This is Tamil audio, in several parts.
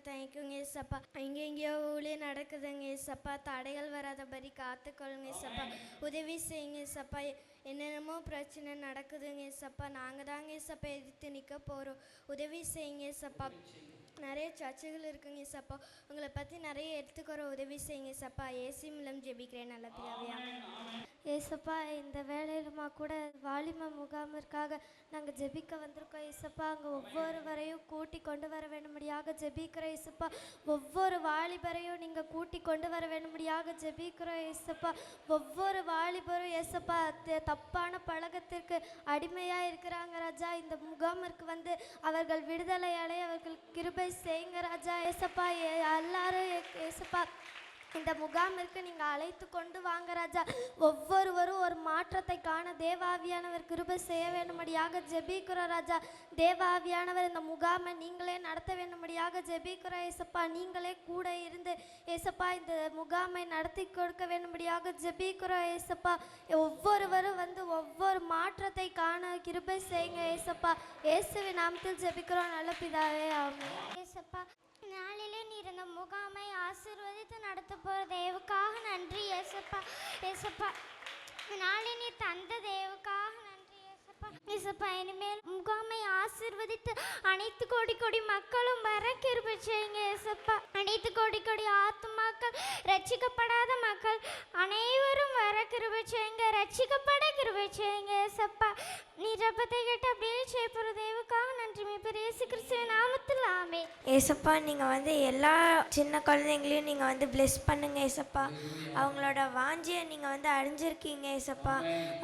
தேங்க்யூங்க ஏசப்பா. எங்கெங்கேயோ ஊழிய நடக்குதுங்க ஏசப்பா. தடைகள் வராதபடி காத்துக்கொள்ளுங்க ஏசப்பா. உதவி செய்யுங்க ஏசப்பா. என்னென்னமோ பிரச்சனை நடக்குதுங்க ஏசப்பா. நாங்கள் தாங்க ஏசப்பா எதிர்த்து நிற்க போகிறோம். உதவி செய்யுங்க ஏசப்பா. நிறைய சர்ச்சைகள் இருக்குங்க ஏசப்பா. உங்களை பற்றி நிறைய எடுத்துக்கிற உதவி செய்யுங்க ஏசப்பா. ஏசி மூலம் ஜெபிக்கிறேன் நல்ல பிதாவே. ஏசப்பா, இந்த வேலையிலுமா கூட வாலிப முகாமிற்காக நாங்கள் ஜெபிக்க வந்திருக்கோம் ஏசப்பா. அங்கே ஒவ்வொருவரையும் கூட்டி கொண்டு வர வேண்டும்படியாக ஜெபிக்கிறோம் ஏசப்பா. ஒவ்வொரு வாலிபரையும் நீங்கள் கூட்டி கொண்டு வர வேண்டும்படியாக ஜெபிக்கிறோம் ஏசப்பா. ஒவ்வொரு வாலிபரும் ஏசப்பா தப்பான பழக்கத்திற்கு அடிமையாக இருக்கிறாங்க ராஜா. இந்த முகாமிற்கு வந்து அவர்கள் விடுதலை அடைய அவர்கள் கிருபை செய்யுங்க ராஜா. ஏசப்பா, எல்லாரும் ஏசப்பா இந்த முகாமிற்கு நீங்கள் அழைத்து கொண்டு வாங்க ராஜா. ஒவ்வொருவரும் ஒரு மாற்றத்தை காண தேவாவியானவர் கிருபை செய்ய வேண்டும்படியாக ஜெபிக்கிறோம் ராஜா. தேவாவியானவர் இந்த முகாமை நீங்களே நடத்த வேண்டும்படியாக ஜெபிக்கிறோம் ஏசப்பா. நீங்களே கூட இருந்து ஏசப்பா இந்த முகாமை நடத்தி கொடுக்க வேண்டும்படியாக ஜெபிக்கிறோம் ஏசப்பா. ஒவ்வொருவரும் வந்து ஒவ்வொரு மாற்றத்தை காண கிருபை செய்யுங்க ஏசப்பா. இயேசுவின் நாமத்தில் ஜெபிக்கிறோம் நல்ல பிதாவே, ஆமென். ஏசப்பா, நாளிலே நீர் இந்த முகாமை ஆசீர்வதித்து நடத்த போகிற தேவுக்காக நன்றி ஏசப்பா. ஏசப்பா, நாளை நீ தந்த தேவுக்காக நன்றி ஏசப்பா. ஏசப்பா, இனிமேல் முகாமை ஆசீர்வதித்து அனைத்து கோடி கோடி மக்களும் வர கிருபை செய்யுங்க ஏசப்பா. அனைத்து கோடி கோடி ஆத்துமாக்கள், ரட்சிக்கப்படாத மக்கள் அனைவரும் வர கிருபை செய்யுங்க, ரட்சிக்கப்பட கிருபை செய்யுங்க ஏசப்பா. நீ ஜெபத்தை கேட்டு அப்படியே செய்யப்போகிற தேவுக்காக நன்றி மீட்பர் இயேசு கிறிஸ்துவின் நாமத்தில் ஆமென். ஏசப்பா, நீங்கள் வந்து எல்லா சின்ன குழந்தைங்களையும் நீங்கள் வந்து பிளெஸ் பண்ணுங்க ஏசப்பா. அவங்களோட வாஞ்சியை நீங்கள் வந்து அடைஞ்சிருக்கீங்க ஏசப்பா.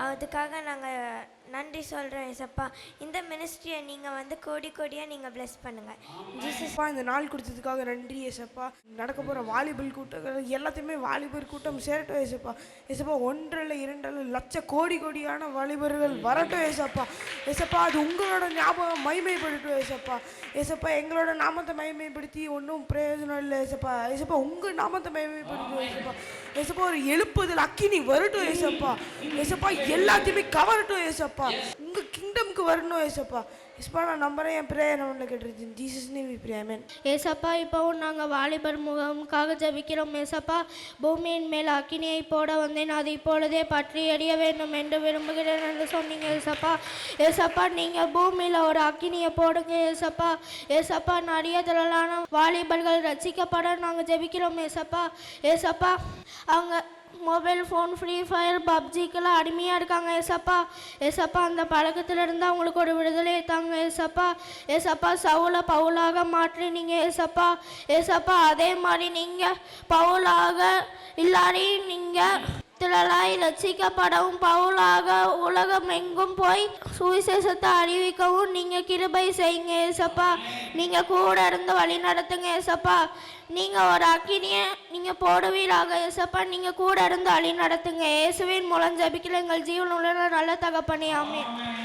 அதுக்காக நாங்கள் நன்றி சொல்கிறோம் ஏசப்பா. இந்த மினிஸ்ட்ரியை நீங்கள் வந்து கோடி கோடியாக நீங்கள் பிளெஸ் பண்ணுங்கள் ஜீசப்பா. இந்த நாள் கொடுத்ததுக்காக நன்றி ஏசப்பா. நடக்க போகிற வாலிபல் கூட்டங்கள் எல்லாத்தையுமே வாலிபர் கூட்டம் சேரட்டும் ஏசப்பா. ஏசப்பா, 1.2 லட்சம் கோடி கோடியான வாலிபர்கள் வரட்டும் ஏசப்பா. ஏசப்பா, அது உங்களோட ஞாபகம் மகிமைப்படுத்தும் ஏசப்பா. ஏசப்பா, எங்களோட நாமத்தை மகிமைப்படுத்தி ஒன்றும் பிரயோஜனம் இல்லை ஏசப்பா. ஏசப்பா, உங்கள் நாமத்தை மகிமைப்படுத்தும் ஏசப்பா. ஏசப்பா, ஒரு எழுப்புதல் அக்கினி வரட்டும் ஏசப்பா. ஏசப்பா, எல்லாத்தையுமே கவரட்டும் ஏசப்பா. உங்கள் கிங்டம்க்கு வரணும் ஏசப்பா. ஏசப்பா, நான் நம்புறேன், என் பிரேயர் ஒன்று கேட்டிருக்கேன். ஜீசஸ் நேம் வி ப்ரே, ஆமென். ஏசப்பா, இப்போவும் நாங்கள் வாலிபர் முகாமுக்காக ஜெபிக்கிறோம் ஏசப்பா. பூமியின் மேல் அக்கினியை போட வந்தேன், அது இப்பொழுதே பற்றி எரிய வேண்டும் என்று விரும்புகிறேன் என்று சொன்னீங்க ஏசப்பா. ஏசப்பா, நீங்கள் பூமியில் ஒரு அக்கினியை போடுங்க ஏசப்பா. ஏசப்பா, நிறைய திரளான வாலிபர்கள் ரட்சிக்கப்பட நாங்கள் ஜெபிக்கிறோம் ஏசப்பா. ஏசப்பா, அவங்க மொபைல் ஃபோன், ஃப்ரீ ஃபயர், பப்ஜிக்கெல்லாம் அடிமையாக இருக்காங்க ஏசப்பா. ஏசப்பா, அந்த பழக்கத்திலிருந்து அவங்களுக்கு ஒரு விடுதலையை தாங்க ஏசப்பா. ஏசப்பா, சவுலை பவுலாக மாற்றினீங்க ஏசப்பா. ஏசப்பா, அதே மாதிரி நீங்கள் பவுலாக எல்லாரையும் நீங்கள் திரளாய் ரட்சிக்கப்படவும் பவுலாக உலகம் எங்கும் போய் சுவிசேஷத்தை அறிவிக்கவும் நீங்கள் கிருபை செய்யுங்க ஏசப்பா. நீங்கள் கூட இருந்து வழி நடத்துங்க ஏசப்பா. நீங்கள் ஒரு அக்கினியை நீங்கள் போடுவீராக ஏசப்பா. நீங்கள் கூட இருந்து வழி நடத்துங்க. இயேசுவின் மூலம் ஜெபிக்கிற எங்கள் ஜீவனுள்ள நல்ல தகப்பனே, ஆமென்.